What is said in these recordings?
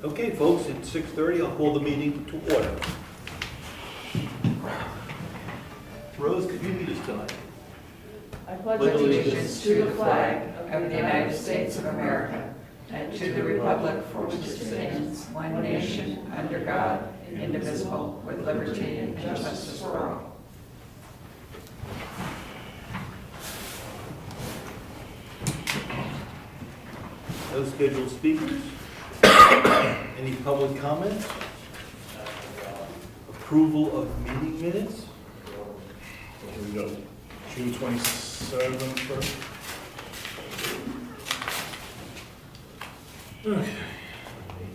Okay, folks, it's 6:30. I'll call the meeting to order. Rose, could you lead us tonight? I pledge allegiance to the flag of the United States of America and to the republic for which it stands, one nation, under God, indivisible, with liberty and justice for all. No scheduled speakers? Any public comments? Approval of meeting minutes? Here we go. June 27th first. Okay.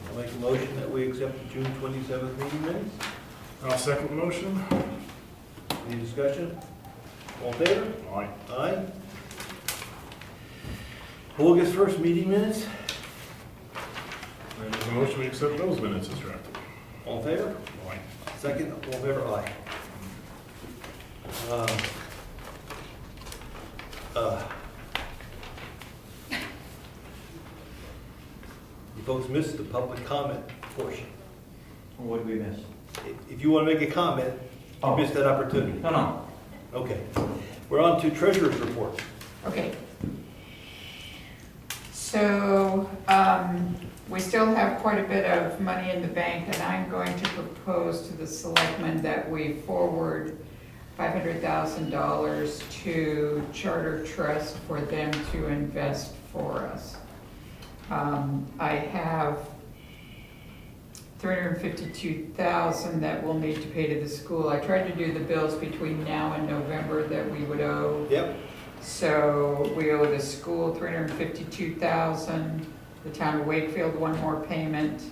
I'll make a motion that we accept the June 27th meeting minutes. I'll second the motion. Any discussion? All in favor? Aye. Aye. August 1st meeting minutes. I make a motion we accept those minutes as drafted. All in favor? Aye. Second, all in favor? Aye. You folks missed the public comment portion. What did we miss? If you want to make a comment, you missed that opportunity. No. Okay. We're on to treasurer's report. Okay. So, we still have quite a bit of money in the bank, and I'm going to propose to the selectmen that we forward $500,000 to Charter Trust for them to invest for us. I have $352,000 that we'll need to pay to the school. I tried to do the bills between now and November that we would owe. Yep. So we owe the school $352,000, the town of Wakefield one more payment,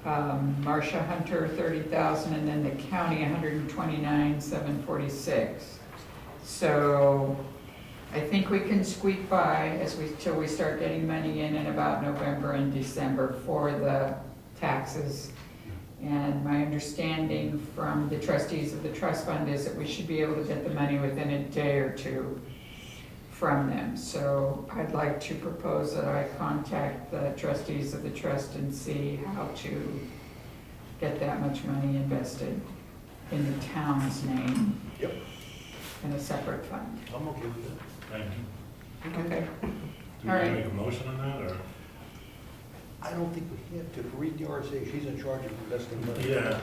Marcia Hunter $30,000, and then the county $129,746. So I think we can squeak by till we start getting money in about November and December for the taxes. And my understanding from the trustees of the trust fund is that we should be able to get the money within a day or two from them. So I'd like to propose that I contact the trustees of the trust and see how to get that much money invested in the town's name. Yep. In a separate fund. I'm okay with that. Thank you. Okay. Do we All right. make a motion on that, or? I don't think we have to read the RSA. She's in charge of investing money. Yeah.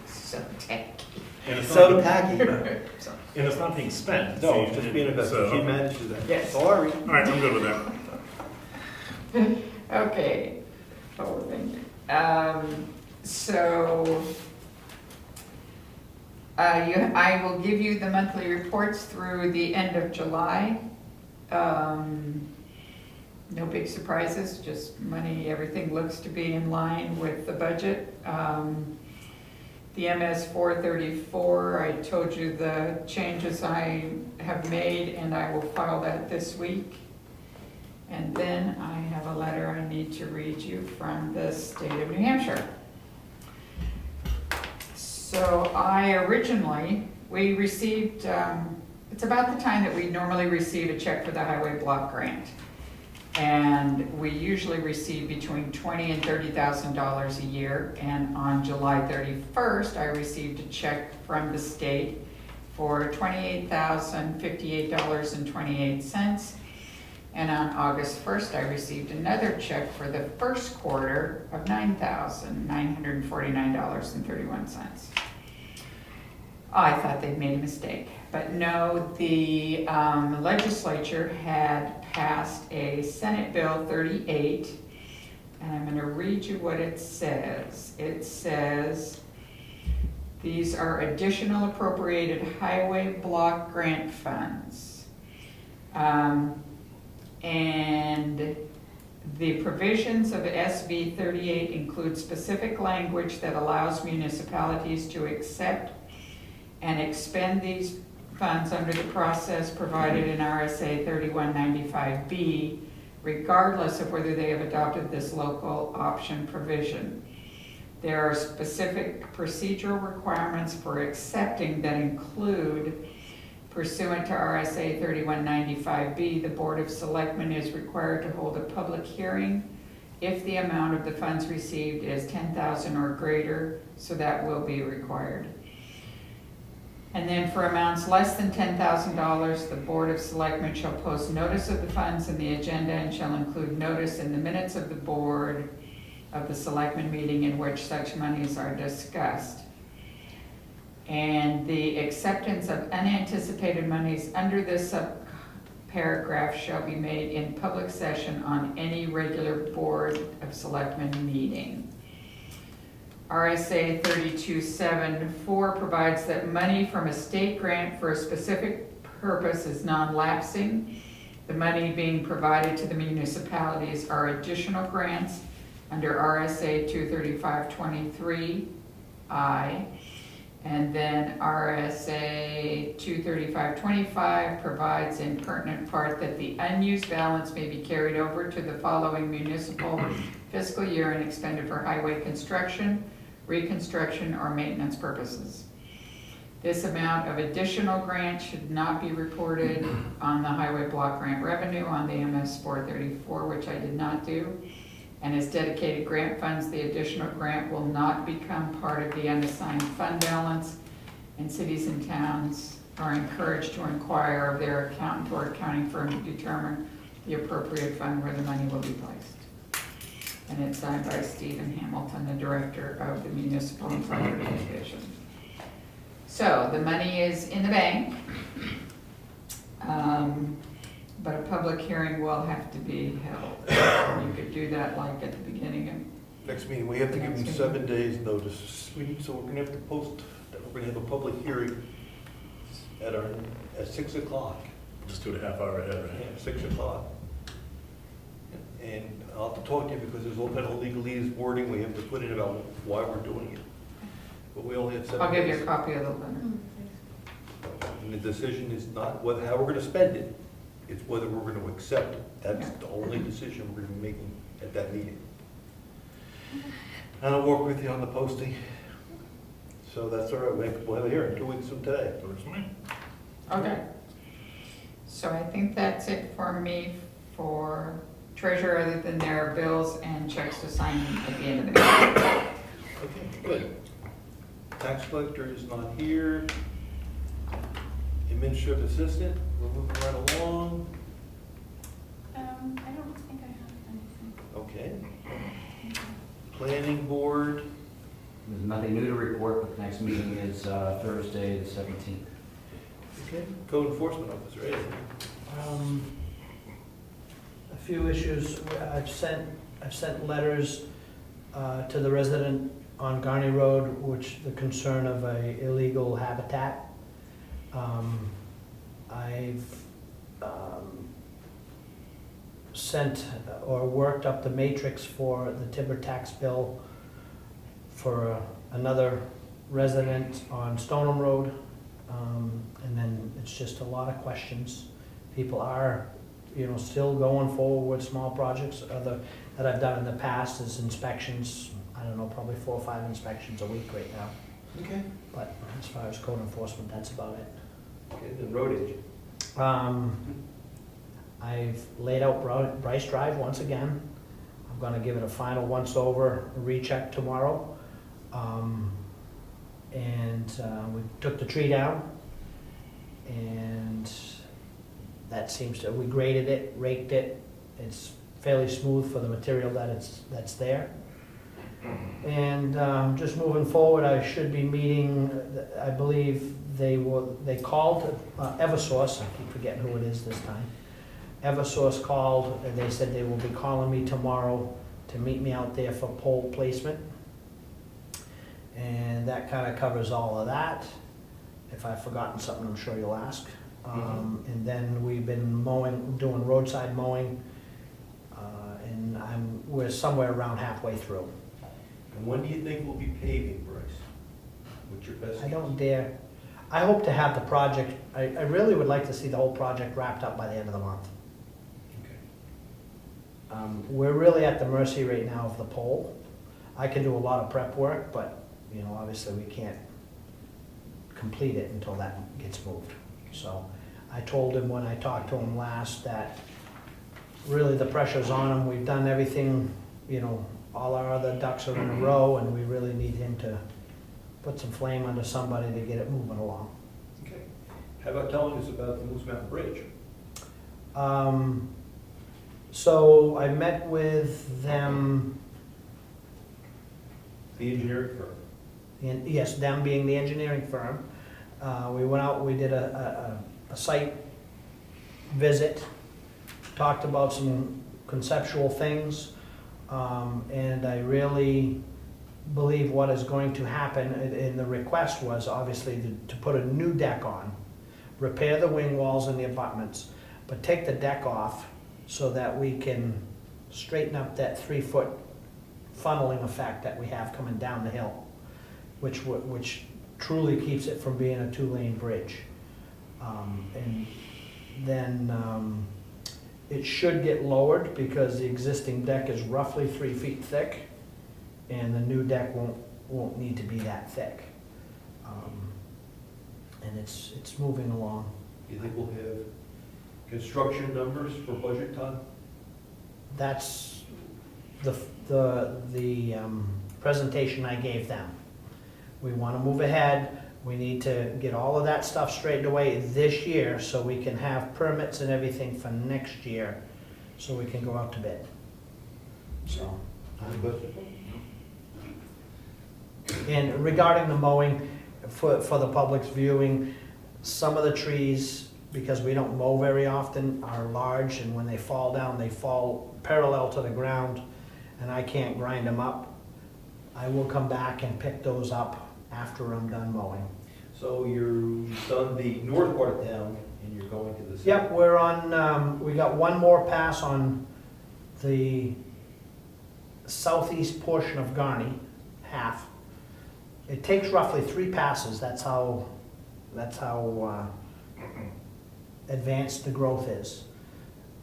So tacky. And it's So not, tacky. and it's not being spent. No, See, it's just being invested. so- She manages that. Yes. Sorry. All right, I'm good with that. Okay. So, I will give you the monthly reports through the end of July. No big surprises, just money, everything looks to be in line with the budget. The MS 434, I told you the changes I have made, and I will file that this week. And then I have a letter I need to read you from the state of New Hampshire. So we received, it's about the time that we normally receive a check for the highway block grant. And we usually receive between $20,000 and $30,000 a year. And on July 31st, I received a check from the state for $28,058.28. And on August 1st, I received another check for the first quarter of $9,949.31. I thought they'd made a mistake, but no, the legislature had passed a Senate Bill 38, and I'm going to read you what it says. It says, these are additional appropriated highway block grant funds. And the provisions of SB 38 include specific language that allows municipalities to accept and expend these funds under the process provided in RSA 3195B, regardless of whether they have adopted this local option provision. There are specific procedural requirements for accepting that include, pursuant to RSA 3195B, the Board of Selectmen is required to hold a public hearing if the amount of the funds received is $10,000 or greater, so that will be required. And then for amounts less than $10,000, the Board of Selectmen shall post notice of the funds in the agenda and shall include notice in the minutes of the Board of the Selectmen meeting in which such monies are discussed. And the acceptance of unanticipated monies under this subparagraph shall be made in public session on any regular Board of Selectmen meeting. RSA 3274 provides that money from a state grant for a specific purpose is non-lapsing. The money being provided to the municipalities are additional grants under RSA 23523I. And then RSA 23525 provides in pertinent part that the unused balance may be carried over to the following municipal fiscal year and expended for highway construction, reconstruction, or maintenance purposes. This amount of additional grant should not be reported on the highway block grant revenue on the MS 434, which I did not do. And as dedicated grant funds, the additional grant will not become part of the unassigned fund balance, and cities and towns are encouraged to inquire of their accountant or accounting firm to determine the appropriate fund where the money will be placed. And it's signed by Stephen Hamilton, the Director of the Municipal and Fire Division. So the money is in the bank, but a public hearing will have to be held. You could do that like at the beginning of. Next meeting, we have to give them 7 days notice. So we're gonna have to post, that we're gonna have a public hearing at 6 o'clock. Just 2.5 hours ahead, right? Yeah, 6 o'clock. And I'll have to talk to you because there's all kind of legalese wording we have to put in about why we're doing it. But we only have 7 days. I'll give you a copy of the letter. And the decision is not whether, how we're gonna spend it, it's whether we're gonna accept it. That's the only decision we're gonna be making at that meeting. And I'll work with you on the posting. So that's all right, we'll have a hearing 2 weeks from today. Works for me. Okay. So I think that's it for me for treasurer, other than there are bills and checks to sign at the end of the meeting. Okay, good. Tax collector is not here. Administrative assistant, we're moving right along. I don't think I have anything. Okay. Planning board, There's nothing new to report, but the next meeting is Thursday, the 17th. okay. Code enforcement officer, Ed. A few issues. I've sent letters to the resident on Garney Road, which the concern of a illegal habitat. I've sent or worked up the matrix for the timber tax bill for another resident on Stoneham Road. And then it's just a lot of questions. People are, still going forward with small projects. Other that I've done in the past is inspections. I don't know, probably 4 or 5 inspections a week right now. Okay. But as far as code enforcement, that's about it. Okay, the road agent. I've laid out Bryce Drive once again. I'm gonna give it a final once-over recheck tomorrow. We took the tree down, and that seems to, we graded it, raked it. It's fairly smooth for the material that's there. And just moving forward, I should be meeting, I believe they called Eversource, I keep forgetting who it is this time. Eversource called, and they said they will be calling me tomorrow to meet me out there for pole placement. And that kind of covers all of that. If I've forgotten something, I'm sure you'll ask. And then we've been doing roadside mowing, and we're somewhere around halfway through. And when do you think we'll be paving, Bryce? What's your best? I don't dare. I hope to have the project, I really would like to see the whole project wrapped up by the end of the month. Okay. We're really at the mercy right now of the pole. I can do a lot of prep work, but, obviously we can't complete it until that gets moved. So I told him when I talked to him last that really the pressure's on him. We've done everything you know, all our other ducks are in a row, and we really need him to put some flame under somebody to get it moving along. Okay. How about telling us about the Moose Mountain Bridge? So I met with them, The engineering firm. yes, them being the engineering firm. We went out, we did a site visit, talked about some conceptual things, and I really believe what is going to happen, and the request was obviously to put a new deck on, repair the wing walls and the abutments, but take the deck off so that we can straighten up that 3-foot funneling effect that we have coming down the hill, which truly keeps it from being a 2-lane bridge. And then it should get lowered because the existing deck is roughly 3 feet thick, and the new deck won't need to be that thick. And it's moving along. Do you think we'll have construction numbers for budget time? That's the presentation I gave them. We want to move ahead. We need to get all of that stuff straightened away this year so we can have permits and everything for next year, so we can go out to bid. So. Any questions? And regarding the mowing, for the public's viewing, some of the trees, because we don't mow very often, are large, and when they fall down, they fall parallel to the ground, and I can't grind them up. I will come back and pick those up after I'm done mowing. So you've done the north part of town and you're going to the south? Yep, we're on, we got one more pass on the southeast portion of Garney, half. It takes roughly 3 passes, that's how advanced the growth is.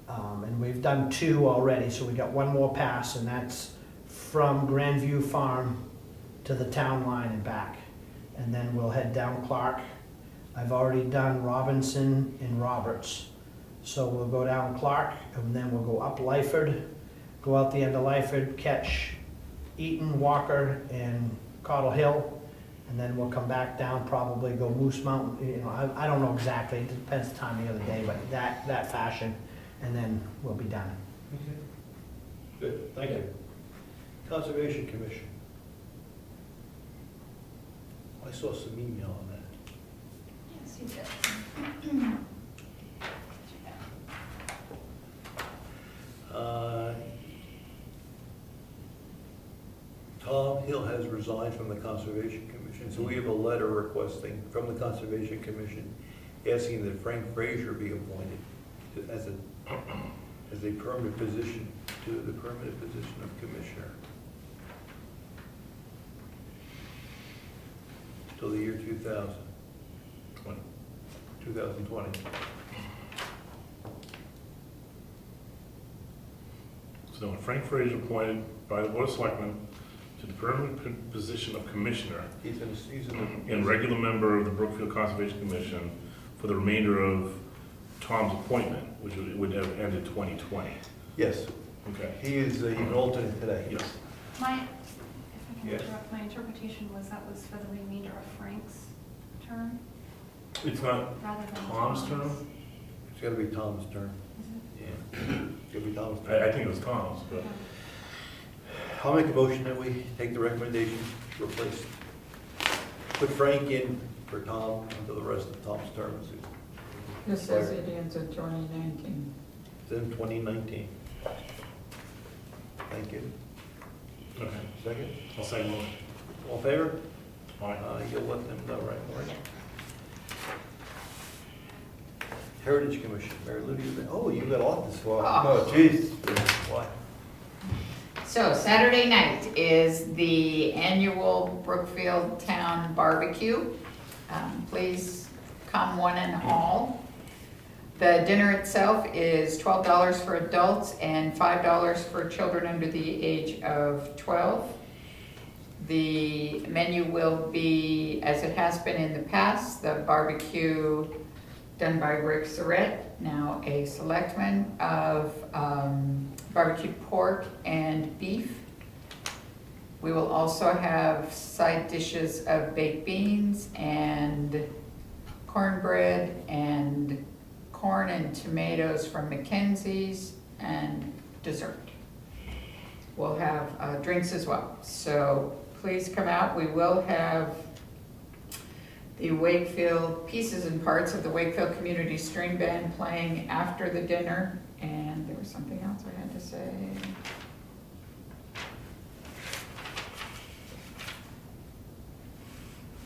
And we've done 2 already, so we got one more pass, and that's from Grandview Farm to the town line and back. And then we'll head down Clark. I've already done Robinson and Roberts. So we'll go down Clark, and then we'll go up Lyford, go out the end of Lyford, catch Eaton, Walker, and Cottle Hill, and then we'll come back down, probably go Moose Mountain, you know, I don't know exactly, it depends the time of the day, but that fashion, and then we'll be done. Okay. Good, thank you. Conservation Commission. I saw some email on that. Yes, you did. Tom Hill has resigned from the Conservation Commission, so we have a letter requesting from the Conservation Commission asking that Frank Frazier be appointed as a permanent position to the permanent position of Commissioner till the year 2020. So Frank Fraser appointed by the Board of Selectmen to the permanent position of Commissioner He's in and regular member of the Brookfield Conservation Commission for the remainder of Tom's appointment, which would have ended 2020. Yes, Okay. he is an alternate today. Yes. If I can Yes. interrupt, my interpretation was that was for the remainder of Frank's term It's not rather than Tom's term? It's gotta be Tom's turn. Is it? Yeah, it's gotta be Tom's turn. I think it was Tom's, but. Okay. I'll make a motion that we take the recommendation to replace, put Frank in for Tom until the rest of Tom's term is This says it ends in 2019. in 2019. Thank you. Okay. Second? I'll second motion. All in favor? All right. You'll let them know, right, Maureen? Heritage Commission, Mary Lou, you got off this far. Oh. Oh, jeez. Why? So Saturday night is the annual Brookfield Town Barbecue. Please come one and all. The dinner itself is $12 for adults and $5 for children under the age of 12. The menu will be, as it has been in the past, the barbecue done by Rick Surrette, now a selectman, of barbecued pork and beef. We will also have side dishes of baked beans and cornbread and corn and tomatoes from Mackenzie's and dessert. We'll have drinks as well. So please come out. We will have the Wakefield, pieces and parts of the Wakefield Community String Band playing after the dinner. And there was something else I had to say.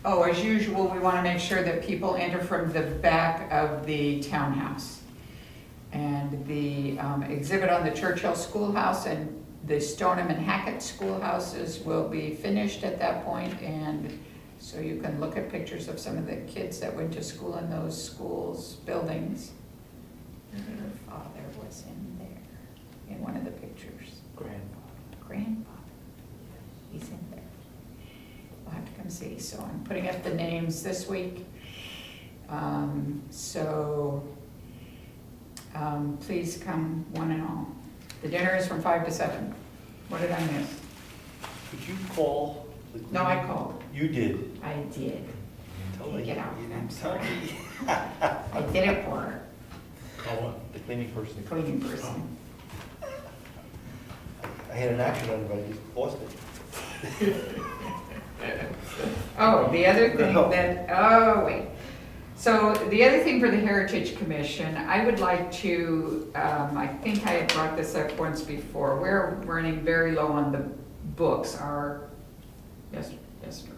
Oh, as usual, we want to make sure that people enter from the back of the townhouse. And the exhibit on the Churchill Schoolhouse and the Stoneham and Hackett schoolhouses will be finished at that point, and so you can look at pictures of some of the kids that went to school in those schools, buildings. Your father was in there, in one of the pictures. Grandfather. He's in there. We'll have to come see. So I'm putting up the names this week. Please come one and all. The dinner is from 5 to 7. What did I miss? Could you call? No, I called. You did. I did. Tell me. Get out. You I'm didn't sorry. tell me. I did it for her, Call one. The cleaning person. the cleaning person. I had an action on it, but I just lost it. Oh, the other thing No. that, oh, wait. So the other thing for the Heritage Commission, I would like to, I think I had brought this up once before. We're running very low on the books. Our yester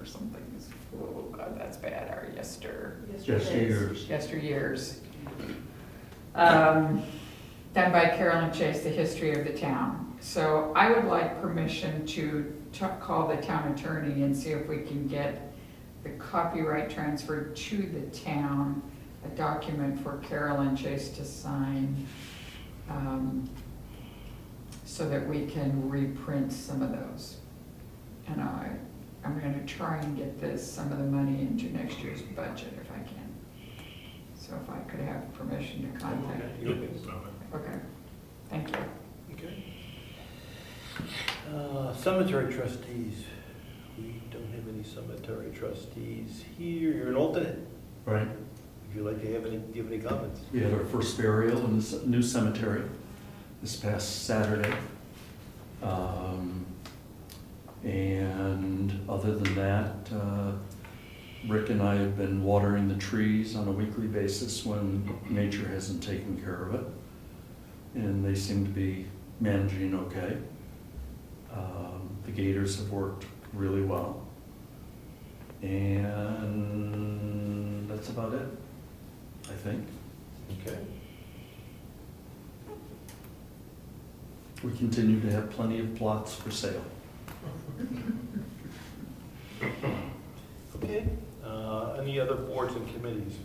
or something is, oh God, that's bad. Our yesteryears. Done by Carolyn Chase, The History of the Town. So I would like permission to call the town attorney and see if we can get the copyright transferred to the town, a document for Carolyn Chase to sign, so that we can reprint some of those. And I'm gonna try and get some of the money into next year's budget if I can. So if I could have permission to contact. Okay, thank you. Okay. Cemetery trustees. We don't have any cemetery trustees here. You're an alternate. Right. If you'd like to have any, do you have any comments? We had our first burial in the new cemetery this past Saturday. And other than that, Rick and I have been watering the trees on a weekly basis when nature hasn't taken care of it. And they seem to be managing okay. The gators have worked really well. And that's about it, I think. Okay. We continue to have plenty of plots for sale. Okay. Any other boards and committees?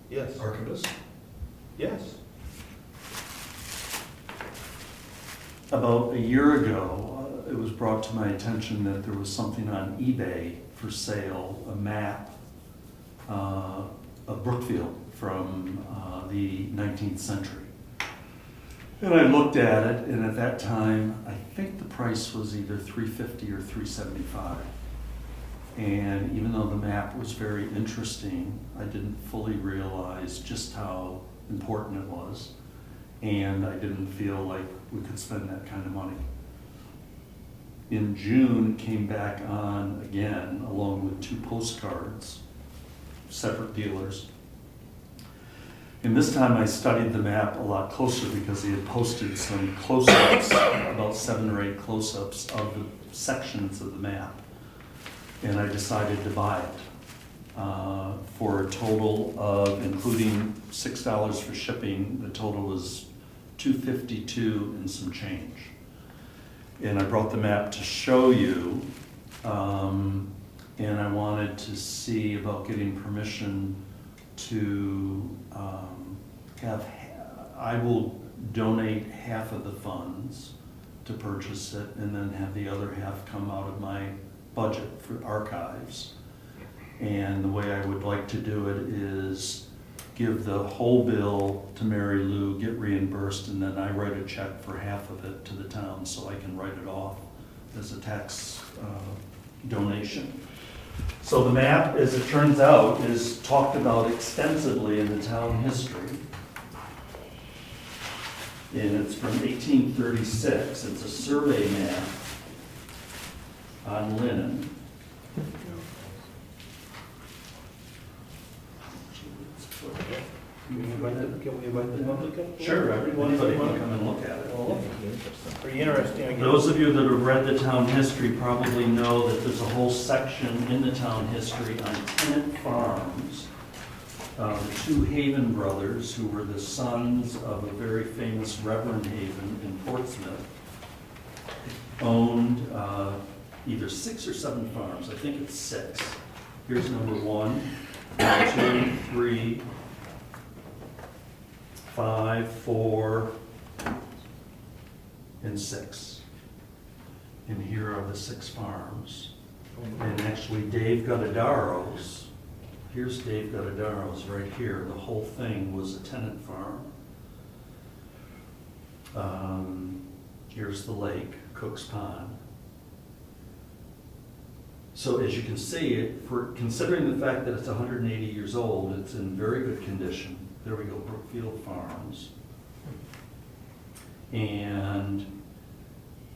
Yes. Archivist? Yes. About a year ago, it was brought to my attention that there was something on eBay for sale, a map of Brookfield from the 19th century. And I looked at it, and at that time, I think the price was either $350 or $375. And even though the map was very interesting, I didn't fully realize just how important it was. And I didn't feel like we could spend that kind of money. In June, it came back on again, along with 2 postcards, separate dealers. And this time I studied the map a lot closer because he had posted some close-ups, about 7 or 8 close-ups of the sections of the map. And I decided to buy it for a total of, including $6 for shipping, the total was $252 and some change. And I brought the map to show you, and I wanted to see about getting permission to I will donate half of the funds to purchase it and then have the other half come out of my budget for archives. And the way I would like to do it is give the whole bill to Mary Lou, get reimbursed, and then I write a check for half of it to the town so I can write it off as a tax donation. So the map, as it turns out, is talked about extensively in the town history. And it's from 1836. It's a survey map on linen. Can we invite the public up? Sure, anybody can come and look at it. Pretty interesting. I guess. Those of you that have read the town history probably know that there's a whole section in the town history on tenant farms. The two Haven brothers, who were the sons of a very famous Reverend Haven in Portsmouth, owned either 6 or 7 farms. I think it's 6. Here's number 1, 2, 3, 5, 4, and 6. And here are the 6 farms. And actually Dave Goddadaro's, here's Dave Goddadaro's right here. The whole thing was a tenant farm. Here's the lake, Cook's Pond. So as you can see, for considering the fact that it's 180 years old, it's in very good condition. There we go, Brookfield Farms. And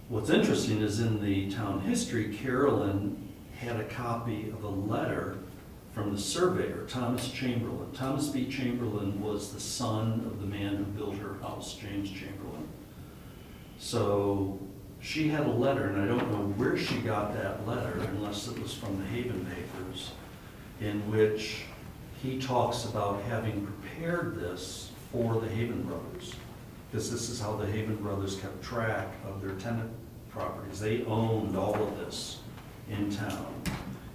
what's interesting is in the town history, Carolyn had a copy of a letter from the surveyor, Thomas Chamberlain. Thomas B. Chamberlain was the son of the man who built her house, James Chamberlain. So she had a letter, and I don't know where she got that letter, unless it was from the Haven papers, in which he talks about having prepared this for the Haven brothers, because this is how the Haven brothers kept track of their tenant properties. They owned all of this in town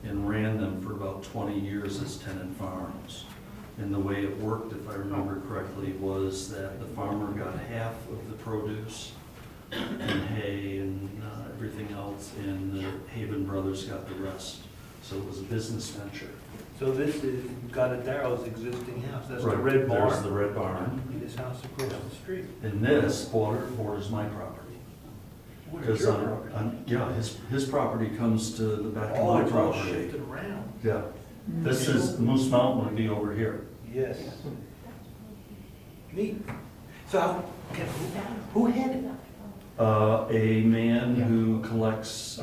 and ran them for about 20 years as tenant farms. And the way it worked, if I remember correctly, was that the farmer got half of the produce and hay and everything else, and the Haven brothers got the rest. So it was a business venture. So this is Goddadaro's existing house. That's the Right, red barn. There's the red barn. And his house across the street. And this borders my property. What is Because your property? yeah, his property comes to the back of Oh, my it's all property. shifted around. Yeah, this is, Moose Mountain would be over here. Yes. Neat. So who had it? A man who collects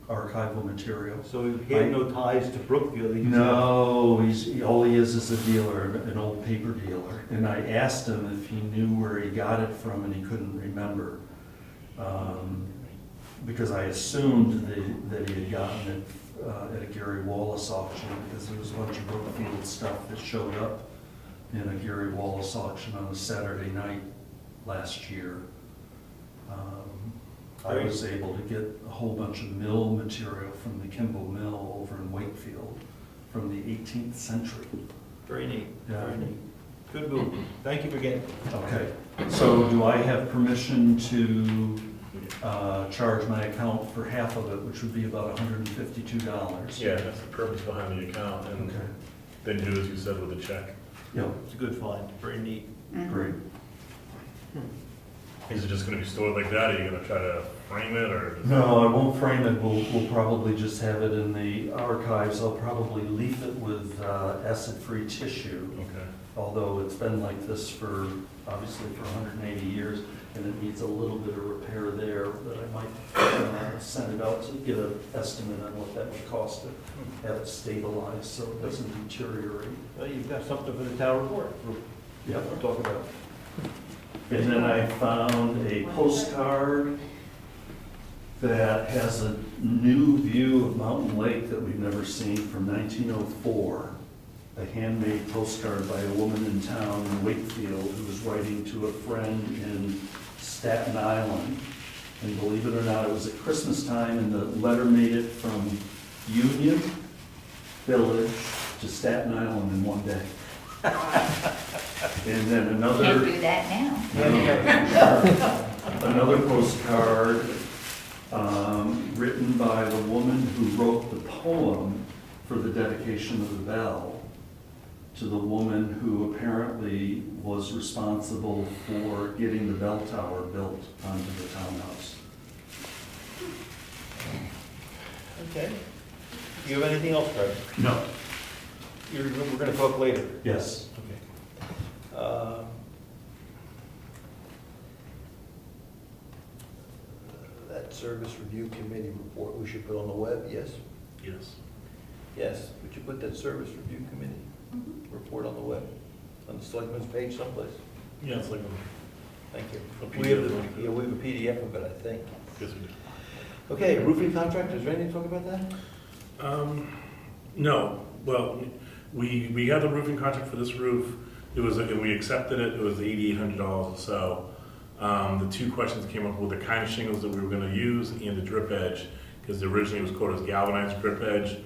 archival material. So he had no ties to Brookfield? he just- No, all he is a dealer, an old paper dealer. And I asked him if he knew where he got it from, and he couldn't remember. Because I assumed that he had gotten it at a Gary Wallace auction, because there was a bunch of Brookfield stuff that showed up in a Gary Wallace auction on a Saturday night last year. I was able to get a whole bunch of mill material from the Kimball Mill over in Wakefield from the 18th century. Very neat. Yeah. Very neat. Good move. Thank you for getting. Okay, so do I have permission to charge my account for half of it, which would be about $152? Yeah, that's the purpose behind the account, and Okay, then do as you said with the check. yeah, It's a good find. Very neat. great. Is it just gonna be stored like that, or are you gonna try to frame it, or? No, I won't frame it, we'll probably just have it in the archives. I'll probably leaf it with acid-free tissue, Okay. although it's been like this for, obviously for 180 years, and it needs a little bit of repair there, that I might send it out to get an estimate on what that would cost to have it stabilized so it doesn't deteriorate. Well, you've got something for the town report. Yep. We'll talk about. And then I found a postcard that has a new view of Mountain Lake that we've never seen from 1904. A handmade postcard by a woman in town in Wakefield who was writing to a friend in Staten Island. And believe it or not, it was at Christmas time, and the letter made it from Union Village to Staten Island in one day. And then another. Can't do that now. Another postcard written by the woman who wrote the poem for the dedication of the bell to the woman who apparently was responsible for getting the bell tower built onto the townhouse. Okay. You have anything else, Craig? No. We're gonna talk later. Yes. Okay. That service review committee report, we should put on the web, yes? Yes. Yes, would you put that service review committee report on the web, on the selectmen's page someplace? Yeah, it's like Thank you. a We have, PDF. yeah, we have a PDF of it, I think. Yes, we do. Okay, roofing contract, is there anything to talk about that? No, well, we had the roofing contract for this roof. It was, we accepted it, it was $8,800 or so. The two questions came up with the kind of shingles that we were gonna use and the drip edge, because originally it was quoted as galvanized drip edge.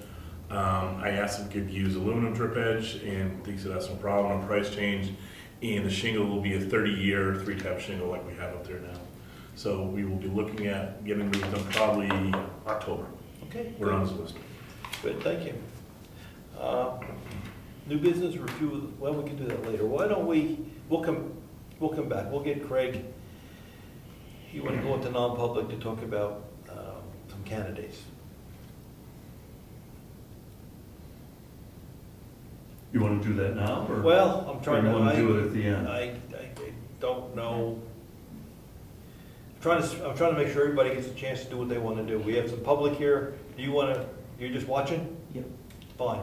I asked if we could use aluminum drip edge, and they said that's no problem, no price change. And the shingle will be a 30-year, 3-tap shingle like we have up there now. So we will be looking at getting those done probably October. Okay. We're on this list. Good, thank you. New business review, well, we can do that later. Why don't we'll come back. We'll get Craig. You want to go into non-public to talk about some candidates. You want to do that now, or? Well, I'm trying Or to. you want to do it at the end? I don't know. I'm trying to make sure everybody gets a chance to do what they want to do. We have some public here. Do you want to, you're just watching? Yep. Fine.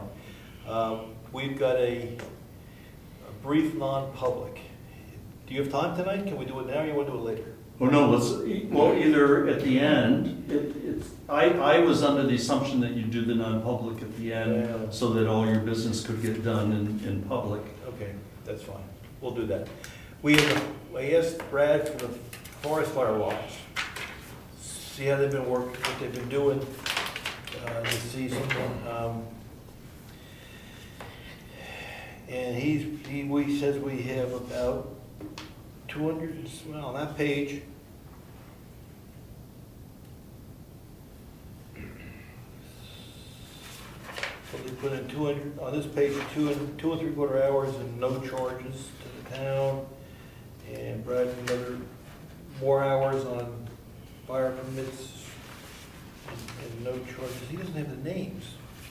We've got a brief non-public. Do you have time tonight? Can we do it now or you want to do it later? Oh, no, well, either at the end, I was under the assumption that you'd do the non-public at the Yeah. end, so that all your business could get done in public. Okay, that's fine. We'll do that. I asked Brad for the forest fire logs. See how they've been working, what they've been doing this season. And he says we have about 200, well, on that page. So they put in 200, on this page, 2.75 hours and no charges to the town. And Brad, another more hours on fire permits and no charges. He doesn't have the names.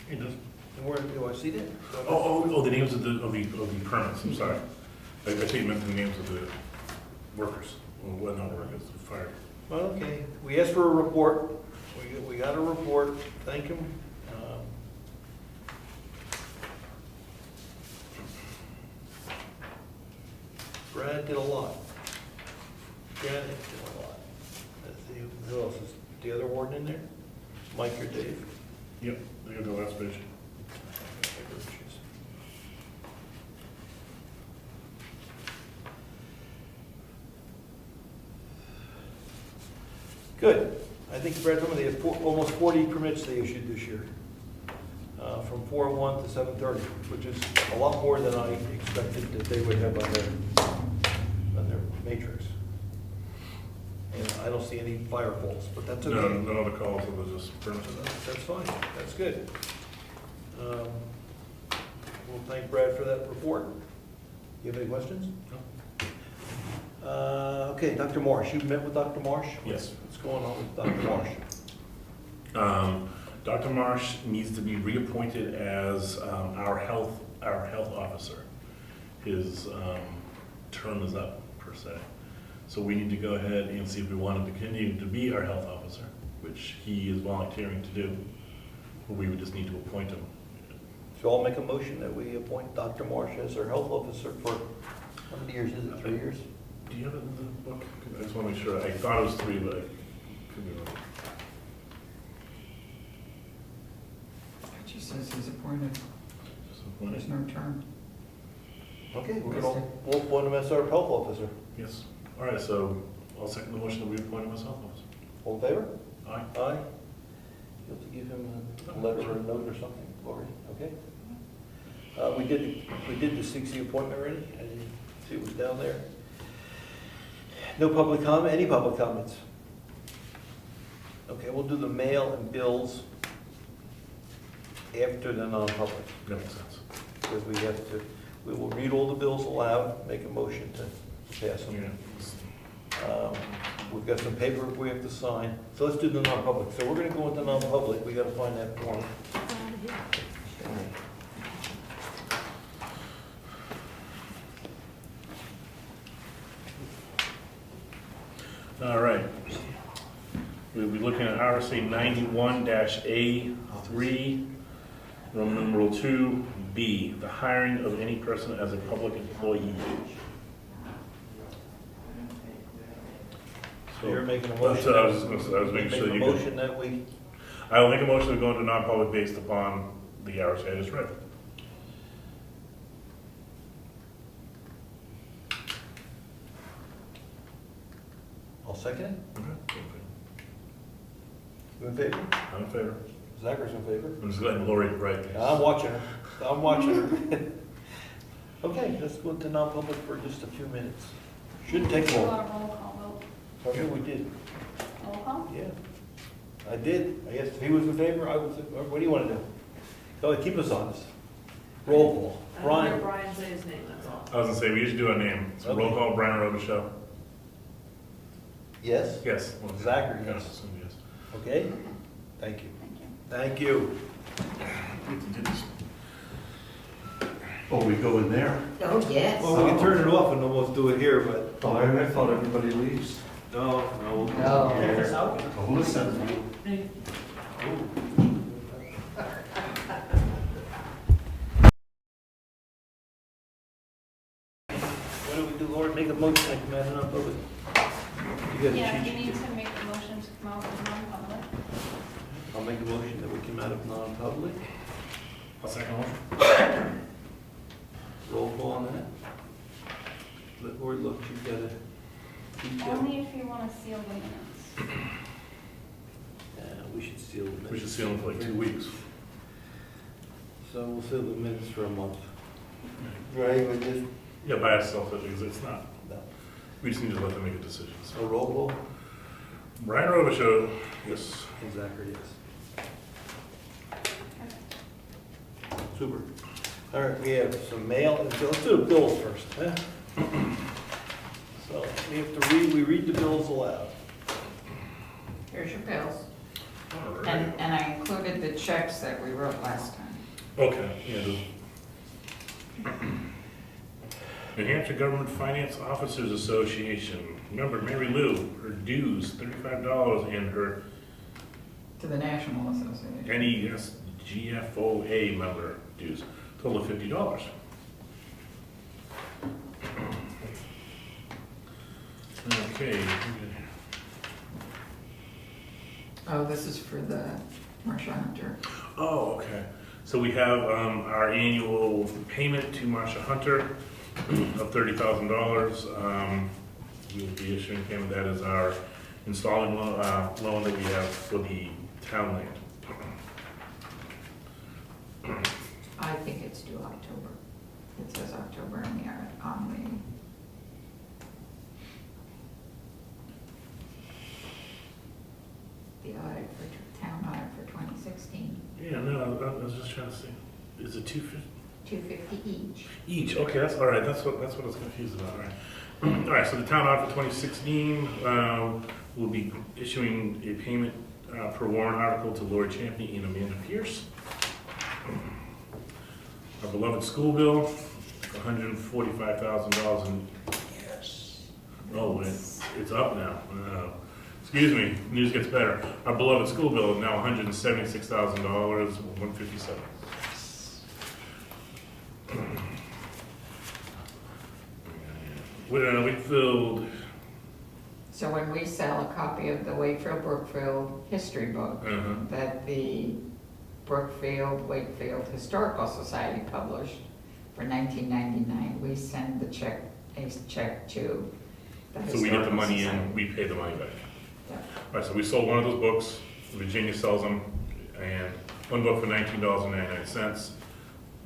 It does. And where do I see that? Oh, the names of the permits, I'm sorry. I think you meant the names of the workers, well, not workers, the fire. Well, okay, we asked for a report, we got a report, thank him. Brad did a lot. Janet did a lot. Let's see, who else is, the other warden in there? Mike or Dave? Yep, they got the last page. Good. I think, Brad, they have almost 40 permits they issued this year, from 4/1 to 7/30, which is a lot more than I expected that they would have on their matrix. And I don't see any fire faults, but that's okay. No other calls, it was just permits. That's fine, that's good. We'll thank Brad for that report. You have any questions? No. Okay, Dr. Marsh, you met with Dr. Marsh? Yes. What's going on with Dr. Marsh? Dr. Marsh needs to be reappointed as our health officer. His term is up, per se. So we need to go ahead and see if we want him to continue to be our health officer, which he is volunteering to do. But we would just need to appoint him. So I'll make a motion that we appoint Dr. Marsh as our health officer for, how many years is it, 3 years? Do you have it in the book? I just want to make sure. I thought it was 3, but I could be wrong. She says he's appointed, Just there's appointed. no term. Okay, we'll appoint him as our health officer. Yes. All right, so I'll second the motion that we appoint him as health officer. All in favor? Aye. Aye. You have to give him a letter or a note or something, Lori, okay? We did the 60 appointment already, I didn't see it was down there. No public comment, any public comments? Okay, we'll do the mail and bills. after the non-public, That makes sense. because we will read all the bills aloud, make a motion to pass them. Yeah. We've got some paper we have to sign, so let's do the non-public. So we're gonna go into non-public, we gotta find that form. All right. We'll be looking at RSA 91-A3, Roman numeral 2B, the hiring of any person as a public employee. So you're making a That's motion. what I was just gonna say, I was making Make sure a you motion could. that we, I will make a motion to go into non-public based upon the RSA I just read. I'll second it. Okay. You in favor? I'm in favor. Zachary's in favor? I'm just letting Lori write. I'm watching her. I'm watching her. Okay, let's go into non-public for just a few minutes. Shouldn't take Do a long. roll call Okay, we did. vote. Roll call? Yeah. I did. I guess if he was in favor, I was, what do you want to do? Go, keep us honest. Roll call. I don't hear Brian? Brian say his name, that's all. I was gonna say, we usually do a name. So roll Okay. call, Brian Robisheau. Yes? Yes. Zachary, Yes. yes. Yes. Okay? Thank you. Thank you. Thank you. Oh, we go in there? Oh, yes. Well, we can turn it off and almost do it here, but. Oh, I thought everybody leaves. No, no. No. Check this out. Oh, listen. What do we do, Lord? Make a motion to come out of non-public? You got a Yeah, cheat you sheet? need to make a motion to come out of non-public. I'll make a motion that we come out of non-public. I'll second one. Roll call on that. Let Lord look, she's got a detail. Only if you want to seal the minutes. We should seal the minutes. We should seal them for like 2 weeks. So we'll seal the minutes for a month. Right, with this, Yeah, by ourselves, because it's not. no. We just need to let them make a decision. A So roll call? Brian Robisheau, yes. And Zachary, yes. Super. All right, we have some mail, so let's do the bills first, huh? So we have to we read the bills aloud. Here's your bills. All right. And I included the checks that we wrote last time. Okay, yeah. New Hampshire Government Finance Officers Association, member Mary Lou, her dues, $35, and her To the National Association. NESGFOA member dues, total of $50. Okay. Oh, this is for the Marcia Hunter. Oh, okay. So we have our annual payment to Marcia Hunter of $30,000. We'll be issuing payment. That is our installing loan that we have for the town land. I think it's due October. It says October on the audit for, town audit for 2016. Yeah, no, I was just trying to see. Is it 250 $250 each. each? Okay, that's all right. That's what I was confused about. All right. All right. So the town audit for 2016 will be issuing a payment per warrant article to Lori Champney and Amanda Pierce. Our beloved school bill, $145,000 in. Yes. Oh, it's up now. Excuse me, news gets better. Our beloved school bill is now $176,000, $157. Wakefield, So when we sell a copy of the Wakefield-Brookfield history book that the Brookfield-Wakefield Historical Society published for 1999, we send a check to the so we get the Historical money Society. in, we pay the money back. Yeah. All right, so we sold one of those books, Virginia sells them, and one book for $19.99.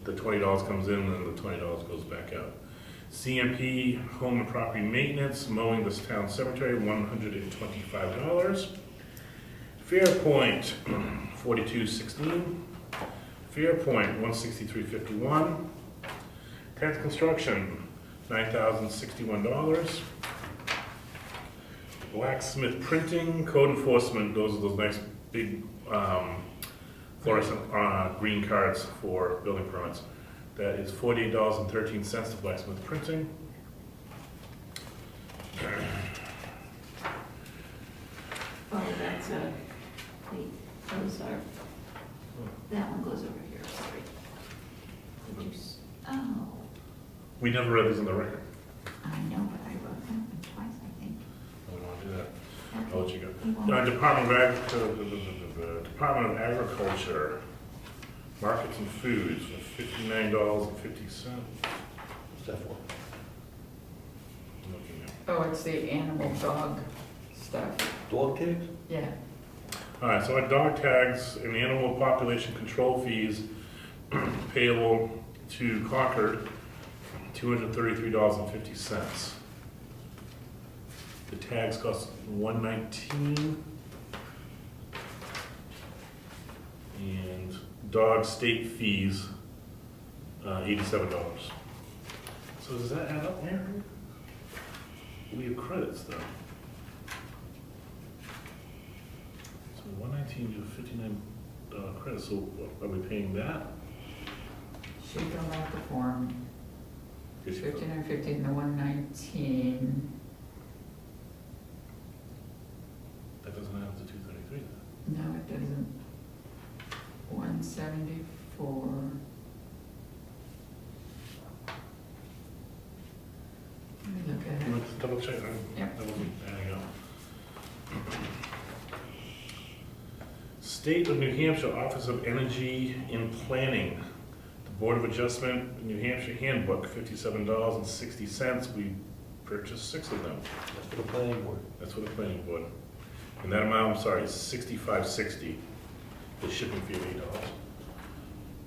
The $20 comes in, and the $20 goes back out. CMP, home and property maintenance, mowing this town cemetery, $125. Fairpoint, $42.16. Fairpoint, $163.51. Tenth Construction, $9,061. Blacksmith Printing, Code Enforcement, those are those nice big fluorescent green cards for building permits. That is $48.13 to Blacksmith Printing. Oh, that's a, wait, those are, that one goes over here, sorry. Did you, oh, We never read these in the record. I know, but I wrote that one twice, I think. I don't want to do that. I'll let you go. You won't. Department of Agriculture, Markets and Foods for $59.50. What's that for? Oh, it's the animal dog stuff. Dog tags? Yeah. All right, so our dog tags and animal population control fees payable to Concord, $233.50. The tags cost $119. And dog state fees, $87. So does that add up here? We have credits though. So 119 to $59 credit, so are we paying that? She filled out the form, Yes, you 59.15, the 119. That doesn't have the 233 then. No, it doesn't. 174. Let me look at it. Let's double check. Yep. That wasn't adding up. State of New Hampshire Office of Energy and Planning. The Board of Adjustment, New Hampshire Handbook, $57.60. We purchased 6 of them. That's for the planning board. That's for the planning board. And that amount, I'm sorry, is $65.60. The shipping fee of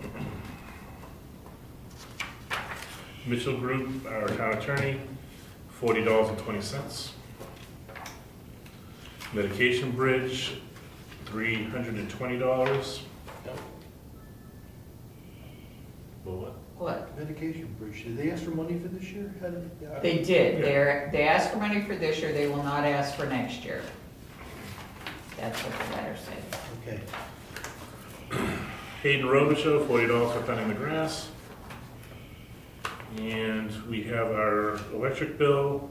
$8. Mitchell Group, our town attorney, $40.20. Medication Bridge, $320. Well, what? What? Medication bridge, did they ask for money for this year? How did- They did. They asked for money for this year. They will not ask for next year. That's what the letter said. Okay. Hayden Robisheau, $40 for cutting the grass. And we have our electric bill,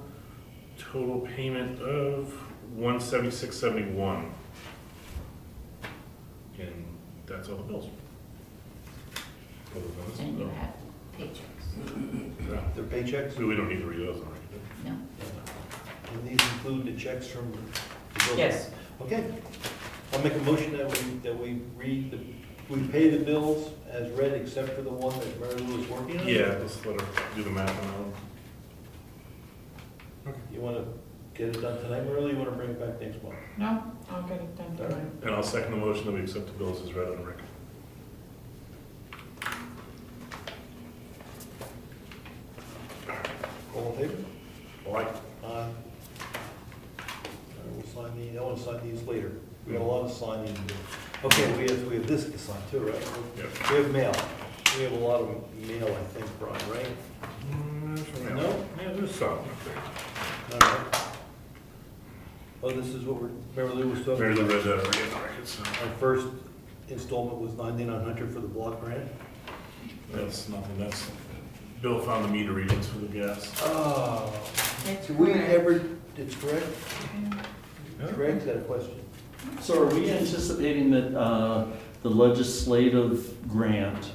total payment of $176.71. And that's all the bills. Other than this, And you no. have paychecks. Yeah. Their paychecks? We don't need to read those, all right? No, And these include the checks from the building? Yes. Okay. I'll make a motion that we pay the bills as read, except for the one that Mary Lou is working on? Yeah, let's let her do the math on that. You want to get it done tonight, Mary Lou, or you want to bring it back next month? No, I'll get it done tonight. And I'll second the motion that we accept the bills as read on the record. All in favor? All right. We'll sign these, I want to sign these later. We got a lot of signing to do. Okay, we have this to sign too, right? Yep. We have mail. We have a lot of mail, I think, Brian, right? No? Yeah, there's some. All right. Oh, this is what Mary Lou was talking Mary Lou about? read that already in the record, so. Our first installment was $9,900 for the block grant. That's nothing, that's, Bill found the meter readings for the gas. Oh. It's Do we correct. ever, it's correct? Greg's got a question. So are we anticipating that the legislative grant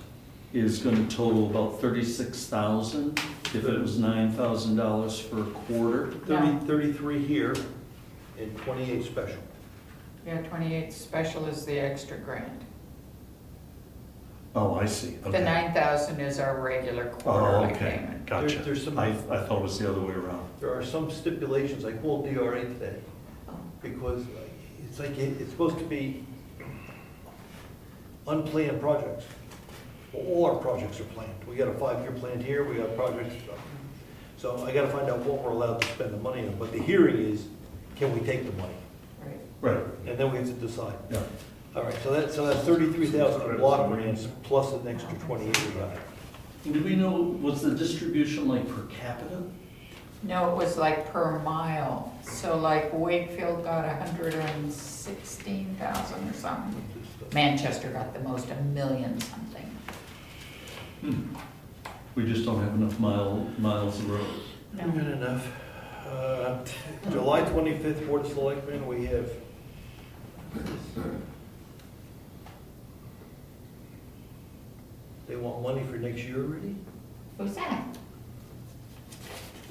is going to total about $36,000 if it was $9,000 for a quarter? 33 here and 28 special. Yeah, 28 special is the extra grant. Oh, I see. The Okay. 9,000 is our regular Oh, quarterly okay, payment. gotcha. There's some- I thought it was the other way around. There are some stipulations, I called DRA today, oh, because it's like, it's supposed to be unplanned projects. All our projects are planned. We got a 5-year plan here, we got projects. So I gotta find out what we're allowed to spend the money on, but the hearing is, can we take the money? Right. Right. And then we have to decide. Yeah. All right, so that's 33,000 block grants plus an extra 28 we got. Do we know, was the distribution like per capita? No, it was like per mile. So like Wakefield got 116,000 or something. Manchester got the most, 1,000,000 something. We just don't have enough miles of road. No. Good enough. July 25th, Board of Selectmen, we have. They want money for next year already? Who's that?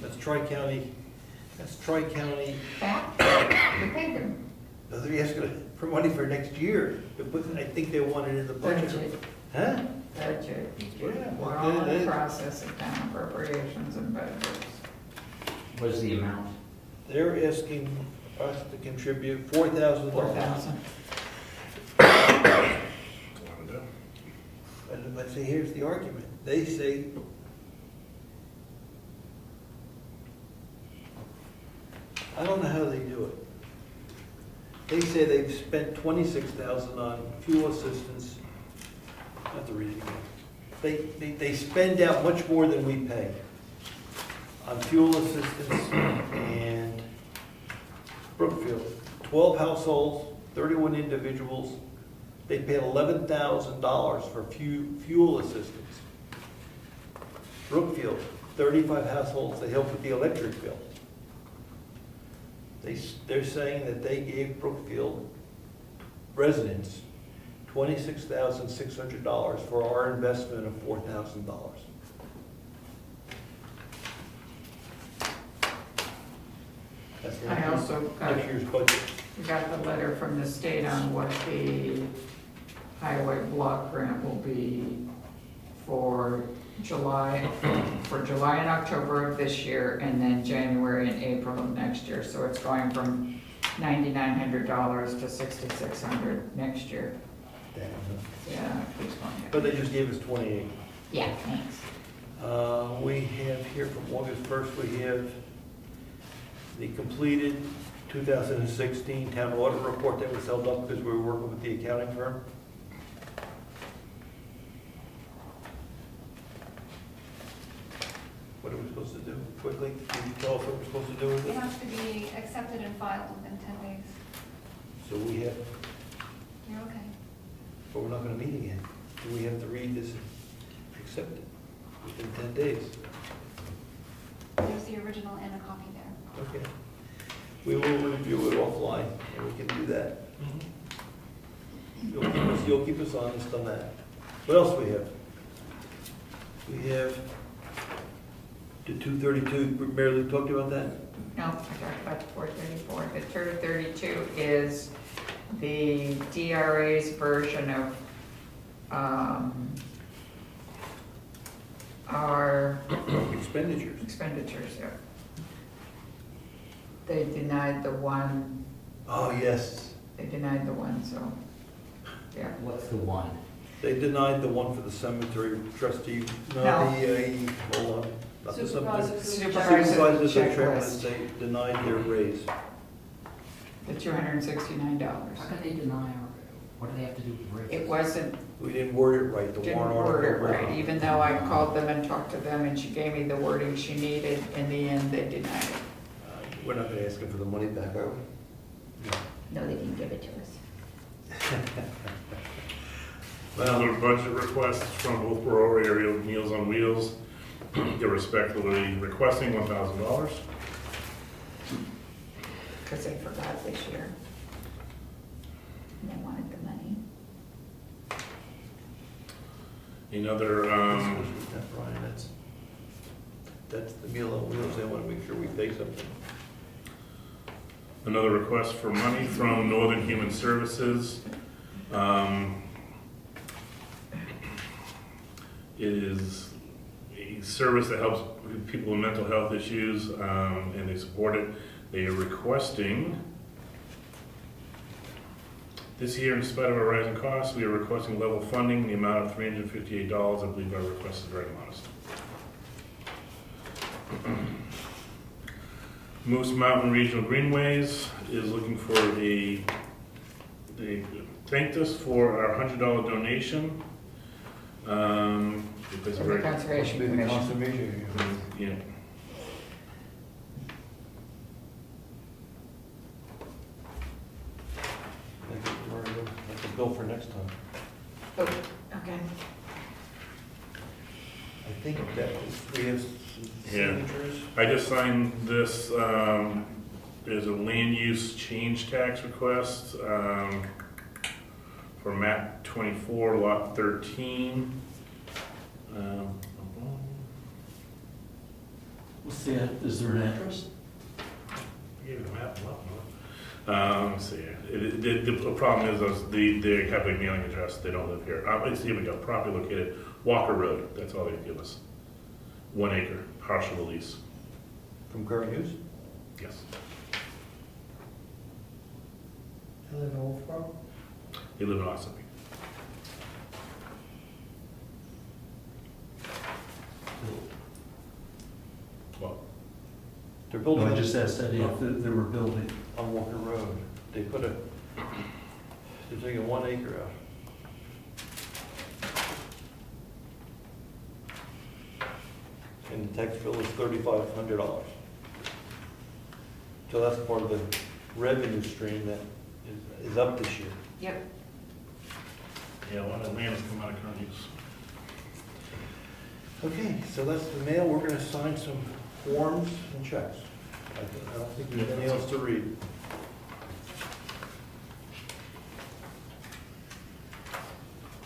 That's Tri-County, Back? We paid them. they're asking for money for next year. I think they want it in the budget. Budget. Huh? Budget. Yeah. We're all in the process of town appropriations and budgets. What is the amount? They're asking us to contribute $4,000. 4,000. And I say, here's the argument. They say, I don't know how they do it. They say they've spent 26,000 on fuel assistance. I have to read it again. They spend out much more than we pay on fuel assistance and Brookfield. 12 households, 31 individuals. They paid $11,000 for fuel assistance. Brookfield, 35 households, they help with the electric bill. They're saying that they gave Brookfield residents $26,600 for our investment of $4,000. That's I also got, next year's budget. we got the letter from the state on what the highway block grant will be for July and October of this year, and then January and April of next year. So it's going from $9,900 to $6,600 next year. Damn. Yeah, it keeps going up. But they just gave us 28. Yeah, thanks. We have here from August 1st, we have the completed 2016 town audit report that was held up because we were working with the accounting firm. What are we supposed to do? Quickly, can you tell us what we're supposed to do with It it? has to be accepted and filed within 10 days. So we have, You're okay. but we're not gonna meet again. Do we have to read this and accept it within 10 days? There's the original and a copy there. Okay. We will review it offline, and we can do that. You'll keep us honest on that. What else we have? We have the 232, Mary Lou talked about that? No, I talked about the 434. The 232 is the DRA's version of our Expenditures. expenditures. Yeah. They denied the one, Oh, yes. they denied the one, so, yeah. What's the one? They denied the one for the cemetery trustee. No. Hold on. Not the cemetery. Supervisor Supervisors of checklist, they denied their raise. the $269. How can they deny, or what do they have to do with rates? It wasn't, We didn't word it right, the didn't warrant word it article. right, even though I called them and talked to them and she gave me the wording she needed. In the end, they denied it. We're not gonna ask them for the money back, are we? No, they didn't give it to us. Another budget request from both rural area Meals on Wheels. They're respectively requesting $1,000. Because they forgot this year. And they wanted the money. Another, Brian, that's the Meal on Wheels, they wanna make sure we pay something. another request for money from Northern Human Services. It is a service that helps people with mental health issues, and they support it. They are requesting, this year, in spite of our rising costs, we are requesting level funding in the amount of $358. I believe our request is very modest. Moose Mountain Regional Greenways is looking for to thanked us for our $100 donation. Because For the Conservation Be the Commission. conservation. yeah. That's a bill for next time. Oh, okay. I think that we have some Yeah. signatures. I just signed this, there's a land use change tax request, for map 24, lot 13. What's the, is there an address? Give it a map, let's see, the problem is, they have a mailing address, they don't live here. Here we go, property located, Walker Road, that's all they give us. 1 acre, partial lease, From current use? yes. I live in Wolfboro. They live in Ossipee. Well, They're No, building I just asked Eddie if they were building. on Walker Road. They put they're taking 1 acre out. And the tax bill is $3,500. So that's part of the revenue stream that is up this year. Yep. yeah, a lot of land has come out of current use. Okay, so that's the mail. We're gonna sign some forms and checks. I don't think there's anything else to read.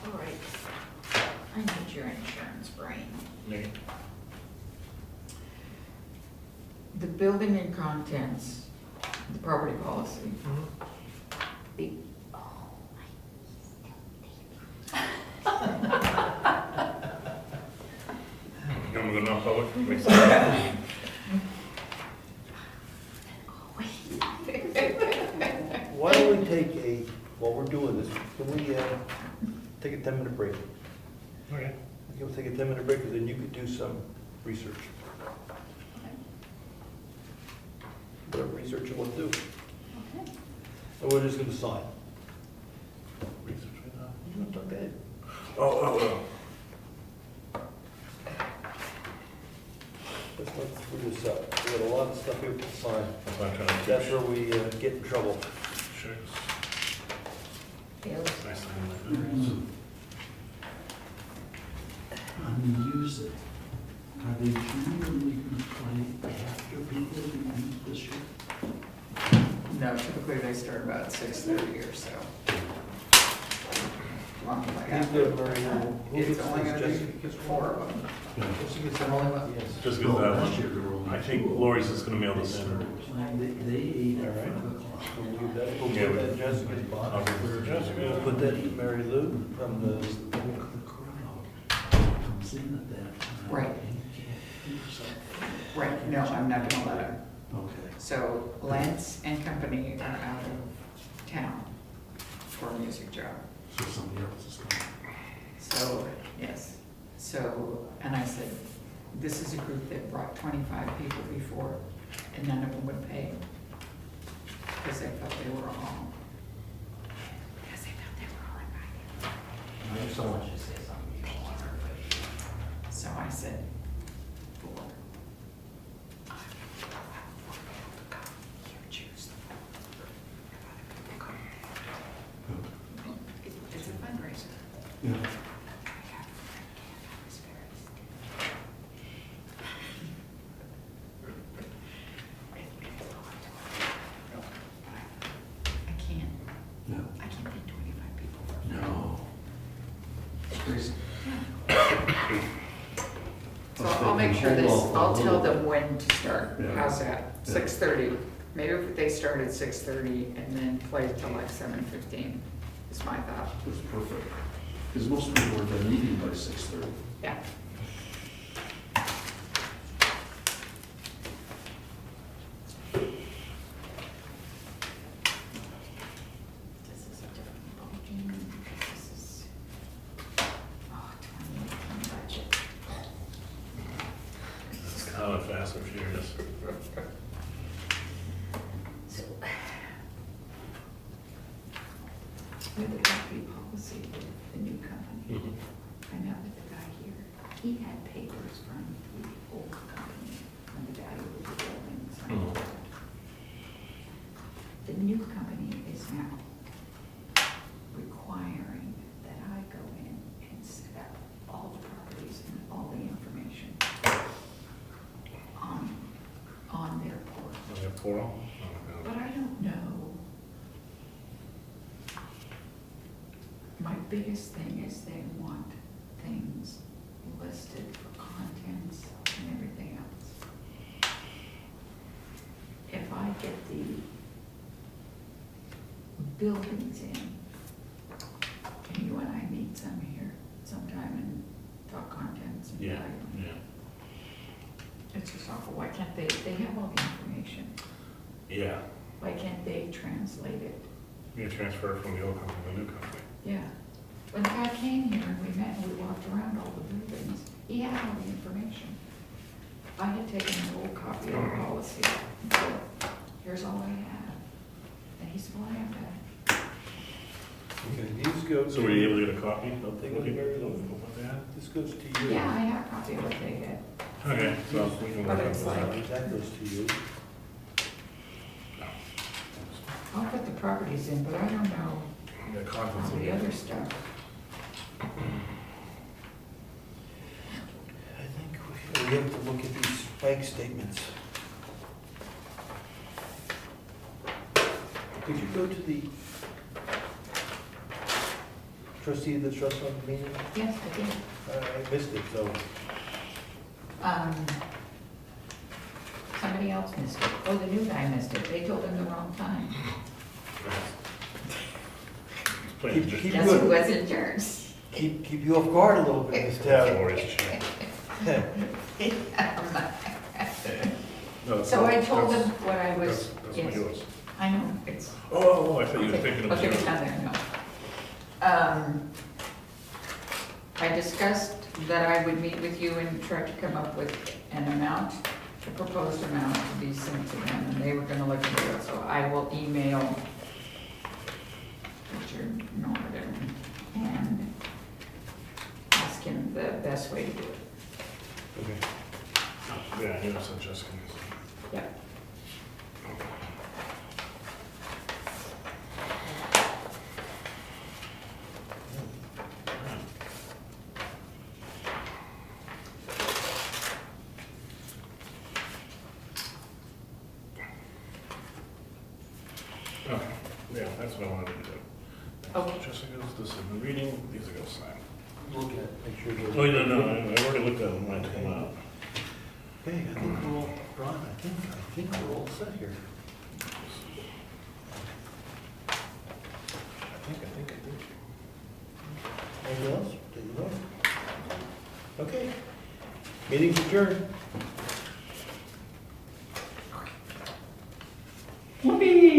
All right. I need your insurance, Brian. Nick? The building and contents, the property policy. The, oh, You want to go non-public? Makes sense. Why don't we take while we're doing this, can we take a 10-minute break? Okay. We'll take a 10-minute break, and then you could do some research. Whatever research you want to do. Okay. And we're just gonna sign. Research right now. You want to talk to Ed? Oh. Let's not screw this up. We got a lot of stuff here to sign. That's why I'm trying to. That's where we get in trouble. Sure. yeah, Nice to have that. On the use it, are they generally going to play after people use this year? no, typically they start about 6:30 or so. Long way He's after. good, Mary. Who It's gets only this? gonna Jessica be gets 4 of them. Jessica gets the only one? Yes. Just Well, because last year there were only I think two. Lori's just gonna mail this in. They ate All at right. 5 o'clock. We'll leave that, we'll Yeah, put we- that in Jessica's I'll box. give it to Jessica. We'll put that to Mary Lou from the, The crowd comes in at that time. Right. and you can't do something. Right, no, I'm not gonna let them. Okay. So Lance and company are out of town for a music job. So somebody else is coming. So, yes, so, and I said, this is a group that brought 25 people before, and none of them would pay. Because they thought they were all, because they thought they were all invited. If someone should say something, you don't want her, but So I said, 4. You choose. It's a fundraiser. Yeah. No. I can't pay 25 people. No. Crazy. So I'll make sure this, Hold off a I'll tell little them when to start. Yeah. How's that? Yeah. 6:30. Maybe if they start at 6:30 and then play till like 7:15 is my thought. That's perfect. Because most people are done eating by 6:30. Yeah. This is a different ballgame. This is, 2018 budget. This is kind of fast and furious. So, with the property policy with the new company. Mhm. I met with the guy here. He had papers from the old company on the value of the buildings and all Mhm. that. The new company is now requiring that I go in and set up all the properties and all the information on their portal. Was it plural? But I don't know. My biggest thing is they want things listed for contents and everything else. If I get the buildings in, and you and I meet some here sometime and talk contents and Yeah, value. yeah. It's just awful. Why can't they have all the information. Yeah, Why can't they translate it? you transfer from the old company to the new company. Yeah. When the guy came here and we met and we walked around all the buildings, he had all the information. I had taken an old copy of the policy and said, here's all I have. And he said, well, I have that. Okay, these go to. So were you able to get a copy of They what go to Mary Lou. what they had? This goes to you. Yeah, I have a copy of what they had. Okay, so we can But work on it's that. like- That goes to you. I'll put the properties in, but I don't know The all contents of the it. other stuff. I think we have to look at these bank statements. Did you go to the trustee of the trust fund meeting? Yes, I did. I missed it, so. Somebody else missed it. Oh, the new guy missed it. They told him the wrong time. Keep Guess who good. was in charge? Keep you off guard a little bit this town. Glorious chair. No, So I told him that's- what I was, That's yes, yours. I know, it's. Oh, I thought you were thinking of. Okay, yours. it's down there, no. I discussed that I would meet with you and try to come up with an amount, a proposed amount to be sent to them, and they were gonna look into it, so I will email Richard Norton and ask him the best way to do it. Okay. Yeah, he was suggesting this. Yep. Okay, yeah, that's what I wanted to do. Okay. Jessica's, this is the reading, these are gonna sign. Look at, make sure you're. Oh, no, I already looked at them when I came out. Okay, I think we're all, Ron, I think we're all set here. I think I did. Anything else? Take a vote. Okay. Meeting's adjourned. Whoopee!